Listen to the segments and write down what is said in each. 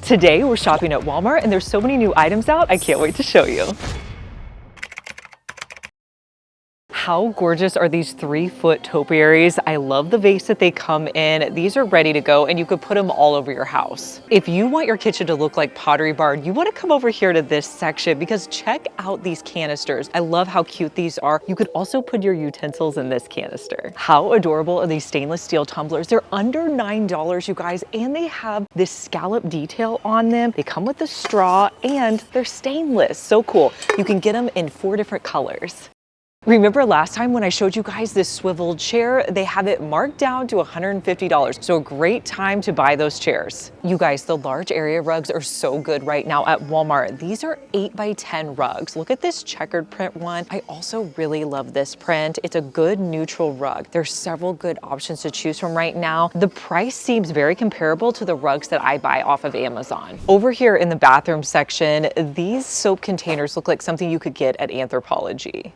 Today we're shopping at Walmart and there's so many new items out, I can't wait to show you. How gorgeous are these 3-foot topiaries? I love the vase that they come in. These are ready to go and you could put them all over your house. If you want your kitchen to look like Pottery Barn, you want to come over here to this section because check out these canisters. I love how cute these are. You could also put your utensils in this canister. How adorable are these stainless steel tumblers? They're under $9, you guys, and they have this scallop detail on them. They come with a straw and they're stainless. So cool. You can get them in 4 different colors. Remember last time when I showed you guys this swivel chair? They have it marked down to $150. So a great time to buy those chairs. You guys, the large area rugs are so good right now at Walmart. These are 8x10 rugs. Look at this checkered print one. I also really love this print. It's a good neutral rug. There's several good options to choose from right now. The price seems very comparable to the rugs that I buy off of Amazon. Over here in the bathroom section, these soap containers look like something you could get at Anthropologie.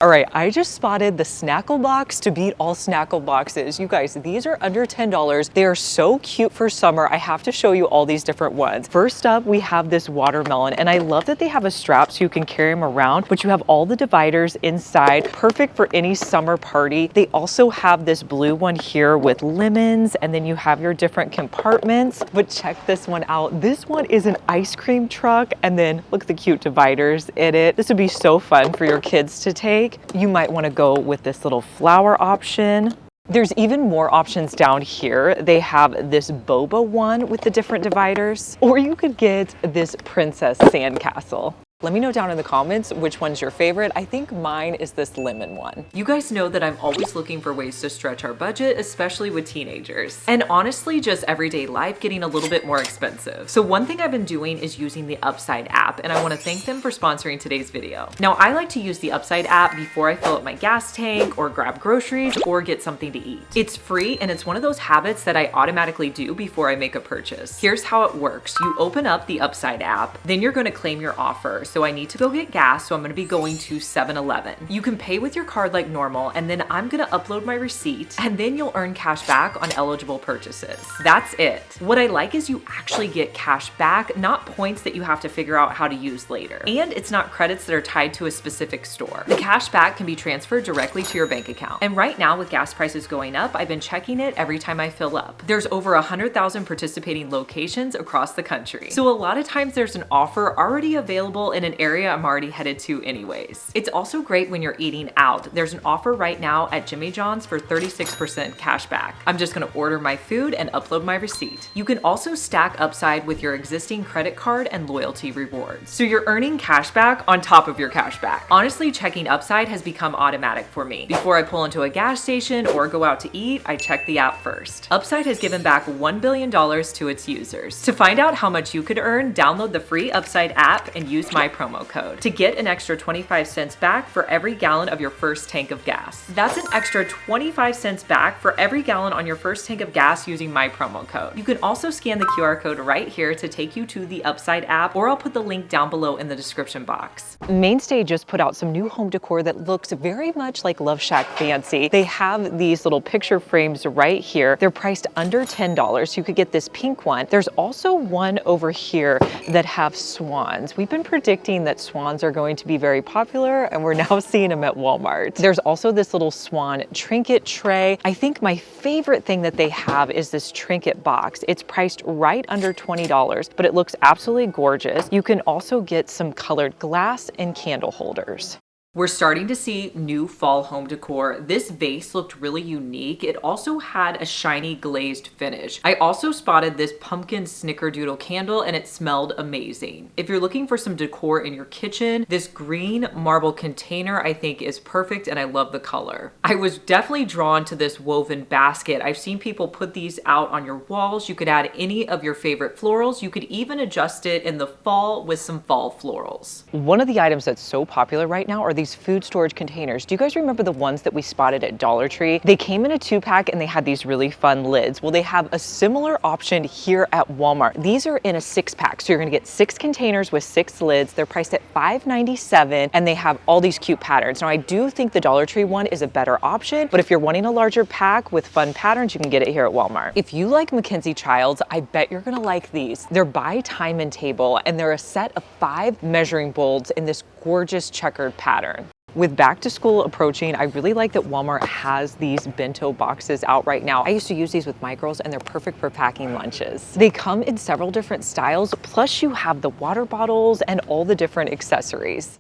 All right, I just spotted the Snackle box to beat all Snackle boxes. You guys, these are under $10. They are so cute for summer. I have to show you all these different ones. First up, we have this watermelon, and I love that they have a strap so you can carry them around, but you have all the dividers inside, perfect for any summer party. They also have this blue one here with lemons, and then you have your different compartments. But check this one out. This one is an ice cream truck, and then look at the cute dividers in it. This would be so fun for your kids to take. You might want to go with this little flower option. There's even more options down here. They have this boba one with the different dividers, or you could get this princess sandcastle. Let me know down in the comments which one's your favorite. I think mine is this lemon one. You guys know that I'm always looking for ways to stretch our budget, especially with teenagers. And honestly, just everyday life getting a little bit more expensive. So one thing I've been doing is using the Upside app, and I want to thank them for sponsoring today's video. Now, I like to use the Upside app before I fill up my gas tank or grab groceries or get something to eat. It's free and it's one of those habits that I automatically do before I make a purchase. Here's how it works. You open up the Upside app, then you're going to claim your offer. So I need to go get gas, so I'm going to be going to 7-Eleven. You can pay with your card like normal, and then I'm going to upload my receipt, and then you'll earn cash back on eligible purchases. That's it. What I like is you actually get cash back, not points that you have to figure out how to use later. And it's not credits that are tied to a specific store. The cash back can be transferred directly to your bank account. And right now, with gas prices going up, I've been checking it every time I fill up. There's over 100,000 participating locations across the country. So a lot of times there's an offer already available in an area I'm already headed to anyways. It's also great when you're eating out. There's an offer right now at Jimmy John's for 36% cash back. I'm just gonna order my food and upload my receipt. You can also stack Upside with your existing credit card and loyalty rewards. So you're earning cash back on top of your cash back. Honestly, checking Upside has become automatic for me. Before I pull into a gas station or go out to eat, I check the app first. Upside has given back $1 billion to its users. To find out how much you could earn, download the free Upside app and use my promo code to get an extra 25 cents back for every gallon of your first tank of gas. That's an extra 25 cents back for every gallon on your first tank of gas using my promo code. You can also scan the QR code right here to take you to the Upside app, or I'll put the link down below in the description box. Mainstay just put out some new home decor that looks very much like Love Shack Fancy. They have these little picture frames right here. They're priced under $10. You could get this pink one. There's also one over here that have swans. We've been predicting that swans are going to be very popular, and we're now seeing them at Walmart. There's also this little swan trinket tray. I think my favorite thing that they have is this trinket box. It's priced right under $20, but it looks absolutely gorgeous. You can also get some colored glass and candle holders. We're starting to see new fall home decor. This vase looked really unique. It also had a shiny glazed finish. I also spotted this pumpkin snickerdoodle candle and it smelled amazing. If you're looking for some decor in your kitchen, this green marble container I think is perfect and I love the color. I was definitely drawn to this woven basket. I've seen people put these out on your walls. You could add any of your favorite florals. You could even adjust it in the fall with some fall florals. One of the items that's so popular right now are these food storage containers. Do you guys remember the ones that we spotted at Dollar Tree? They came in a 2-pack and they had these really fun lids. Well, they have a similar option here at Walmart. These are in a 6-pack. So you're gonna get 6 containers with 6 lids. They're priced at $5.97 and they have all these cute patterns. Now I do think the Dollar Tree one is a better option, but if you're wanting a larger pack with fun patterns, you can get it here at Walmart. If you like Mackenzie Childs, I bet you're gonna like these. They're by time and table and they're a set of 5 measuring bowls in this gorgeous checkered pattern. With back to school approaching, I really like that Walmart has these bento boxes out right now. I used to use these with my girls and they're perfect for packing lunches. They come in several different styles, plus you have the water bottles and all the different accessories.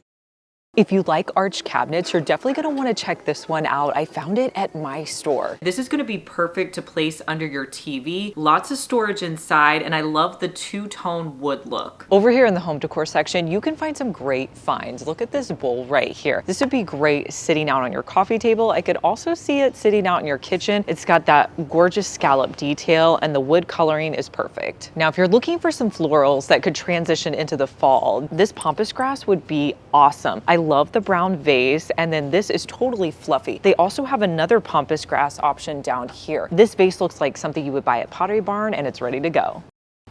If you like arched cabinets, you're definitely gonna wanna check this one out. I found it at my store. This is gonna be perfect to place under your TV. Lots of storage inside, and I love the two-tone wood look. Over here in the home decor section, you can find some great finds. Look at this bowl right here. This would be great sitting out on your coffee table. I could also see it sitting out in your kitchen. It's got that gorgeous scallop detail, and the wood coloring is perfect. Now, if you're looking for some florals that could transition into the fall, this pampas grass would be awesome. I love the brown vase, and then this is totally fluffy. They also have another pampas grass option down here. This vase looks like something you would buy at Pottery Barn, and it's ready to go.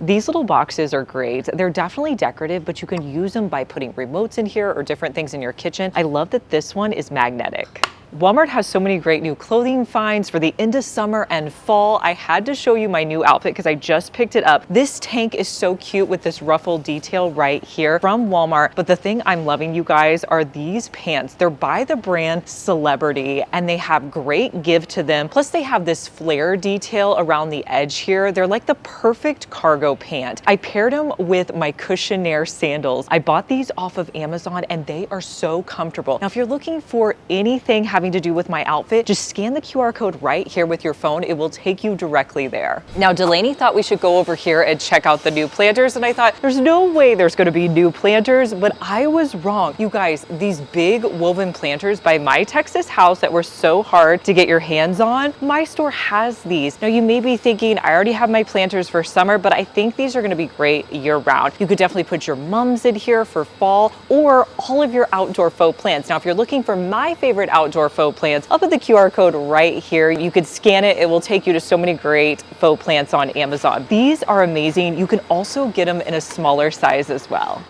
These little boxes are great. They're definitely decorative, but you can use them by putting remotes in here or different things in your kitchen. I love that this one is magnetic. Walmart has so many great new clothing finds for the end of summer and fall. I had to show you my new outfit because I just picked it up. This tank is so cute with this ruffle detail right here from Walmart. But the thing I'm loving, you guys, are these pants. They're by the brand Celebrity and they have great give to them. Plus they have this flare detail around the edge here. They're like the perfect cargo pant. I paired them with my Cushionaire sandals. I bought these off of Amazon and they are so comfortable. Now, if you're looking for anything having to do with my outfit, just scan the QR code right here with your phone. It will take you directly there. Now, Delaney thought we should go over here and check out the new planters, and I thought there's no way there's going to be new planters, but I was wrong. You guys, these big woven planters by My Texas House that were so hard to get your hands on, my store has these. Now, you may be thinking, I already have my planters for summer, but I think these are going to be great year round. You could definitely put your mums in here for fall or all of your outdoor faux plants. Now, if you're looking for my favorite outdoor faux plants, I'll put the QR code right here. You could scan it. It will take you to so many great faux plants on Amazon. These are amazing. You can also get them in a smaller size as well.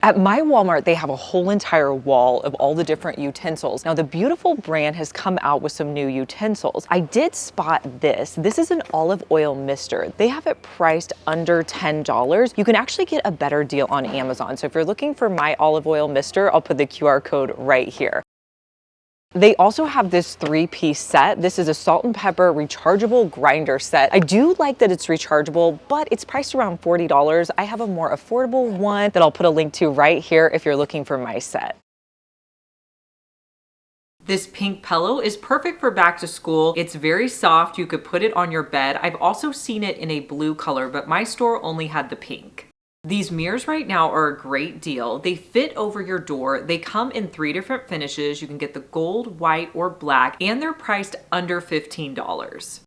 At my Walmart, they have a whole entire wall of all the different utensils. Now, the Beautiful brand has come out with some new utensils. I did spot this. This is an olive oil mister. They have it priced under $10. You can actually get a better deal on Amazon. So if you're looking for my olive oil mister, I'll put the QR code right here. They also have this 3-piece set. This is a salt and pepper rechargeable grinder set. I do like that it's rechargeable, but it's priced around $40. I have a more affordable one that I'll put a link to right here if you're looking for my set. This pink pillow is perfect for back to school. It's very soft. You could put it on your bed. I've also seen it in a blue color, but my store only had the pink. These mirrors right now are a great deal. They fit over your door. They come in 3 different finishes. You can get the gold, white, or black, and they're priced under $15.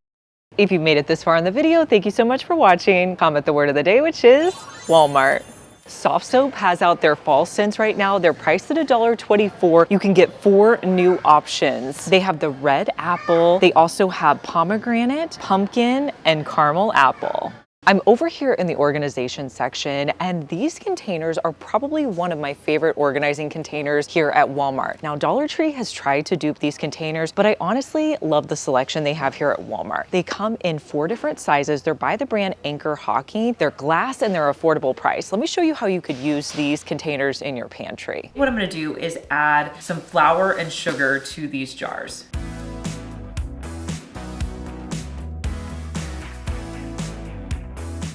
If you made it this far in the video, thank you so much for watching. Comment the word of the day, which is Walmart. Soft Soap has out their fall scents right now. They're priced at $1.24. You can get 4 new options. They have the red apple. They also have pomegranate, pumpkin, and caramel apple. I'm over here in the organization section, and these containers are probably one of my favorite organizing containers here at Walmart. Now, Dollar Tree has tried to dupe these containers, but I honestly love the selection they have here at Walmart. They come in 4 different sizes. They're by the brand Anchor Hocking. They're glass and they're affordable price. Let me show you how you could use these containers in your pantry. What I'm gonna do is add some flour and sugar to these jars.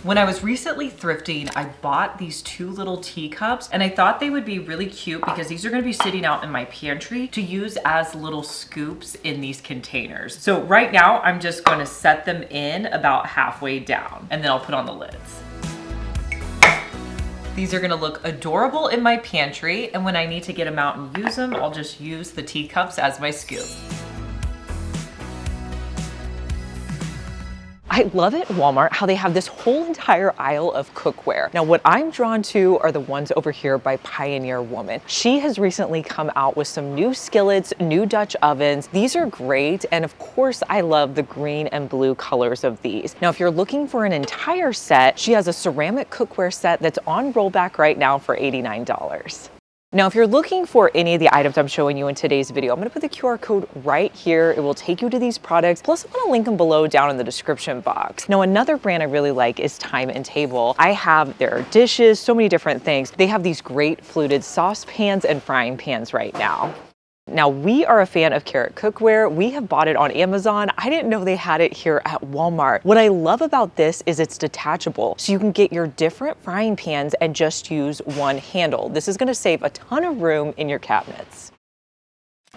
When I was recently thrifting, I bought these 2 little teacups, and I thought they would be really cute because these are gonna be sitting out in my pantry to use as little scoops in these containers. So right now, I'm just gonna set them in about halfway down, and then I'll put on the lids. These are gonna look adorable in my pantry, and when I need to get them out and use them, I'll just use the teacups as my scoop. I I love at Walmart how they have this whole entire aisle of cookware. Now, what I'm drawn to are the ones over here by Pioneer Woman. She has recently come out with some new skillets, new Dutch ovens. These are great, and of course, I love the green and blue colors of these. Now, if you're looking for an entire set, she has a ceramic cookware set that's on rollback right now for $89. Now, if you're looking for any of the items I'm showing you in today's video, I'm gonna put the QR code right here. It will take you to these products. Plus, I'm gonna link them below down in the description box. Now, another brand I really like is Time and Table. I have their dishes, so many different things. They have these great fluted saucepans and frying pans right now. Now, we are a fan of Carrot cookware. We have bought it on Amazon. I didn't know they had it here at Walmart. What I love about this is it's detachable, so you can get your different frying pans and just use one handle. This is gonna save a ton of room in your cabinets.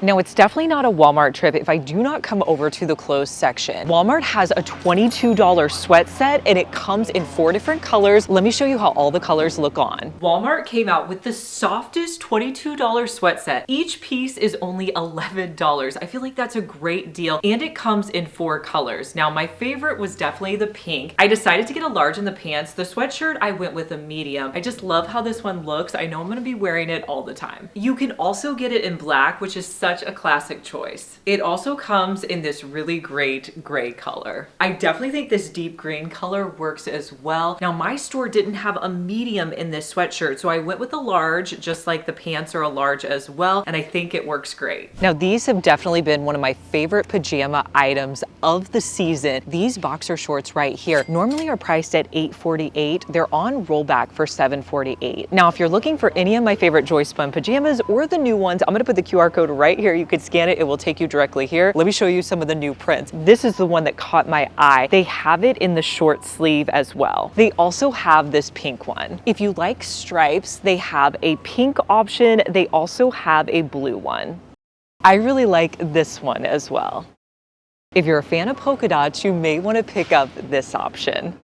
Now, it's definitely not a Walmart trip if I do not come over to the clothes section. Walmart has a $22 sweat set and it comes in 4 different colors. Let me show you how all the colors look on. Walmart came out with the softest $22 sweat set. Each piece is only $11. I feel like that's a great deal, and it comes in 4 colors. Now, my favorite was definitely the pink. I decided to get a large in the pants. The sweatshirt, I went with a medium. I just love how this one looks. I know I'm gonna be wearing it all the time. You can also get it in black, which is such a classic choice. It also comes in this really great gray color. I definitely think this deep green color works as well. Now, my store didn't have a medium in this sweatshirt, so I went with a large, just like the pants are a large as well, and I think it works great. Now, these have definitely been one of my favorite pajama items of the season. These boxer shorts right here normally are priced at $8.48. They're on rollback for $7.48. Now, if you're looking for any of my favorite Joy Spun pajamas or the new ones, I'm gonna put the QR code right here. You could scan it, it will take you directly here. Let me show you some of the new prints. This is the one that caught my eye. They have it in the short sleeve as well. They also have this pink one. If you like stripes, they have a pink option. They also have a blue one. I really like this one as well. If you're a fan of polka dots, you may want to pick up this option.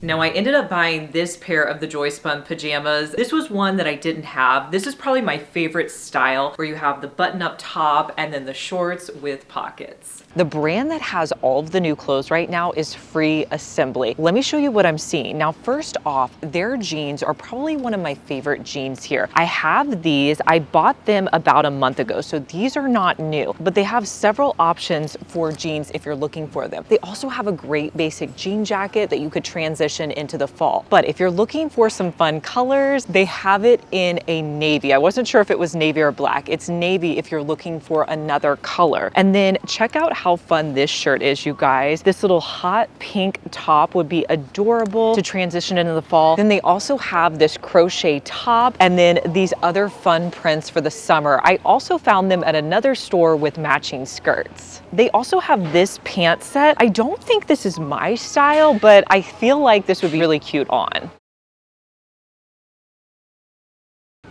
Now, I ended up buying this pair of the Joy Spun pajamas. This was one that I didn't have. This is probably my favorite style, where you have the button-up top and then the shorts with pockets. The brand that has all of the new clothes right now is Free Assembly. Let me show you what I'm seeing. Now, first off, their jeans are probably one of my favorite jeans here. I have these. I bought them about a month ago, so these are not new, but they have several options for jeans if you're looking for them. They also have a great basic jean jacket that you could transition into the fall. But if you're looking for some fun colors, they have it in a navy. I wasn't sure if it was navy or black. It's navy if you're looking for another color. And then check out how fun this shirt is, you guys. This little hot pink top would be adorable to transition into the fall. Then they also have this crochet top and then these other fun prints for the summer. I also found them at another store with matching skirts. They also have this pant set. I don't think this is my style, but I feel like this would be really cute on.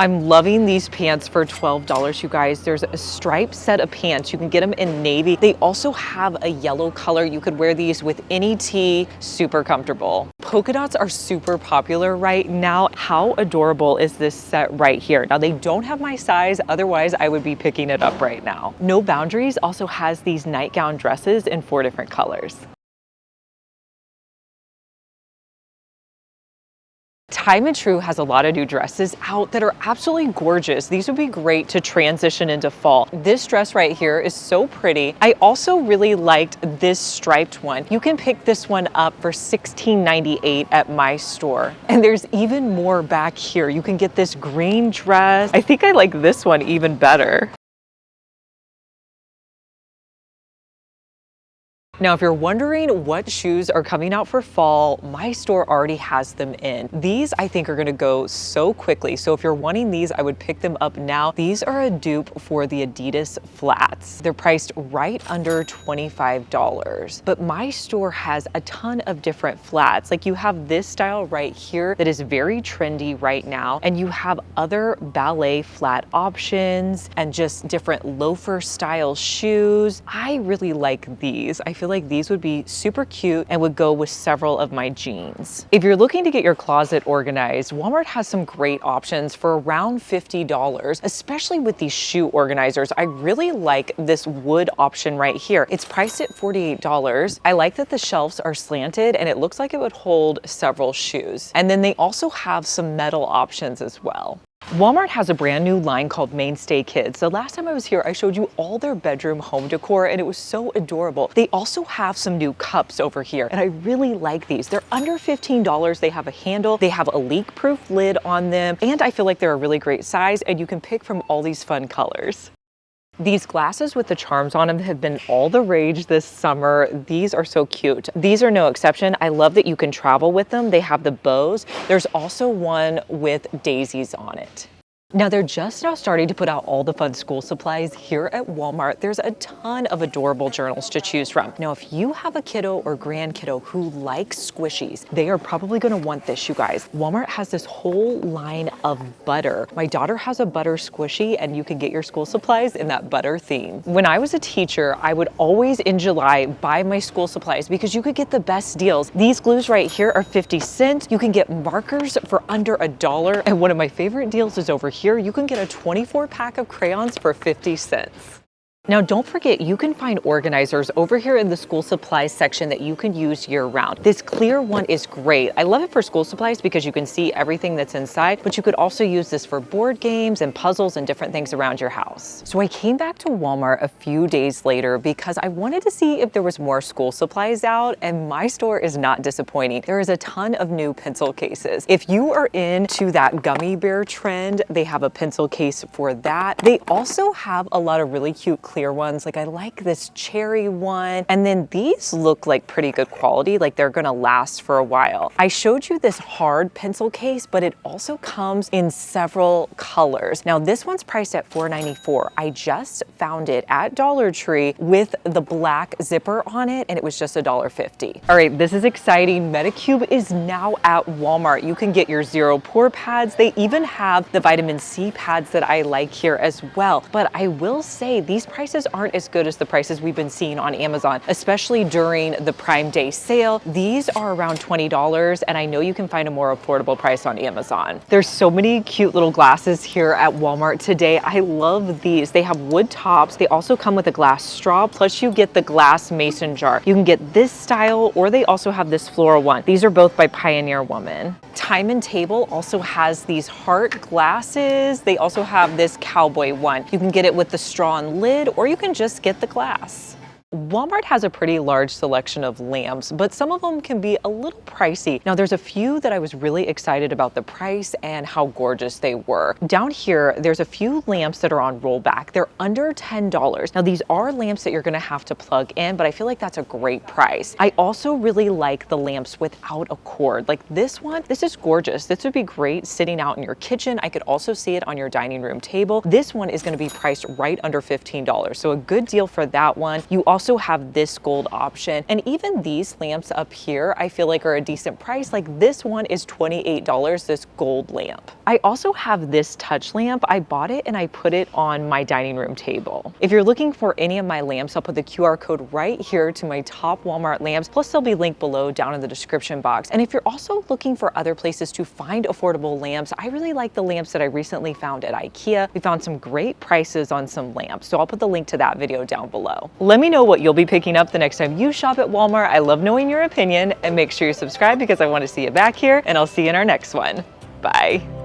I'm loving these pants for $12, you guys. There's a striped set of pants. You can get them in navy. They also have a yellow color. You could wear these with any tee, super comfortable. Polka dots are super popular right now. How adorable is this set right here? Now, they don't have my size, otherwise I would be picking it up right now. No Boundaries also has these nightgown dresses in 4 different colors. Time and True has a lot of new dresses out that are absolutely gorgeous. These would be great to transition into fall. This dress right here is so pretty. I also really liked this striped one. You can pick this one up for $16.98 at my store. And there's even more back here. You can get this green dress. I think I like this one even better. Now, if you're wondering what shoes are coming out for fall, my store already has them in. These I think are gonna go so quickly. So if you're wanting these, I would pick them up now. These are a dupe for the Adidas flats. They're priced right under $25. But my store has a ton of different flats. Like you have this style right here that is very trendy right now. And you have other ballet flat options and just different loafer style shoes. I really like these. I feel feel like these would be super cute and would go with several of my jeans. If you're looking to get your closet organized, Walmart has some great options for around $50, especially with these shoe organizers. I really like this wood option right here. It's priced at $48. I like that the shelves are slanted and it looks like it would hold several shoes. And then they also have some metal options as well. Walmart has a brand new line called Mainstay Kids. The last time I was here, I showed you all their bedroom home decor and it was so adorable. They also have some new cups over here and I really like these. They're under $15. They have a handle, they have a leak-proof lid on them, and I feel like they're a really great size and you can pick from all these fun colors. These glasses with the charms on them have been all the rage this summer. These are so cute. These are no exception. I love that you can travel with them. They have the bows. There's also one with daisies on it. Now they're just now starting to put out all the fun school supplies here at Walmart. There's a ton of adorable journals to choose from. Now, if you have a kiddo or grandkiddo who likes squishies, they are probably gonna want this, you guys. Walmart has this whole line of butter. My daughter has a butter squishy and you can get your school supplies in that butter theme. When I was a teacher, I would always in July buy my school supplies because you could get the best deals. These glues right here are 50 cents. You can get markers for under $1. And one of my favorite deals is over here, you can get a 24 pack of crayons for 50 cents. Now, don't forget, you can find organizers over here in the school supplies section that you can use year round. This clear one is great. I love it for school supplies because you can see everything that's inside, but you could also use this for board games and puzzles and different things around your house. So I came back to Walmart a few days later because I wanted to see if there was more school supplies out, and my store is not disappointing. There is a ton of new pencil cases. If you are into that gummy bear trend, they have a pencil case for that. They also have a lot of really cute clear ones. Like I like this cherry one. And then these look like pretty good quality, like they're gonna last for a while. I showed you this hard pencil case, but it also comes in several colors. Now this one's priced at $4.94. I just found it at Dollar Tree with the black zipper on it and it was just $1.50. All right, this is exciting. Medicube is now at Walmart. You can get your zero pore pads. They even have the vitamin C pads that I like here as well. But I will say these prices aren't as good as the prices we've been seeing on Amazon, especially during the Prime Day sale. These are around $20 and I know you can find a more affordable price on Amazon. There's so many cute little glasses here at Walmart today. I love these. They have wood tops. They also come with a glass straw, plus you get the glass mason jar. You can get this style or they also have this floral one. These are both by Pioneer Woman. Time and Table also has these heart glasses. They also have this cowboy one. You can get it with the straw and lid or you can just get the glass. Walmart has a pretty large selection of lamps, but some of them can be a little pricey. Now there's a few that I was really excited about the price and how gorgeous they were. Down here, there's a few lamps that are on rollback. They're under $10. Now these are lamps that you're gonna have to plug in, but I feel like that's a great price. I also really like the lamps without a cord. Like this one, this is gorgeous. This would be great sitting out in your kitchen. I could also see it on your dining room table. This one is gonna be priced right under $15. So a good deal for that one. You also have this gold option, and even these lamps up here I feel like are a decent price. Like this one is $28, this gold lamp. I also have this touch lamp. I bought it and I put it on my dining room table. If you're looking for any of my lamps, I'll put the QR code right here to my top Walmart lamps, plus they'll be linked below down in the description box. And if you're also looking for other places to find affordable lamps, I really like the lamps that I recently found at IKEA. We found some great prices on some lamps, so I'll put the link to that video down below. Let me know what you'll be picking up the next time you shop at Walmart. I love knowing your opinion, and make sure you subscribe because I want to see you back here, and I'll see you in our next one. Bye.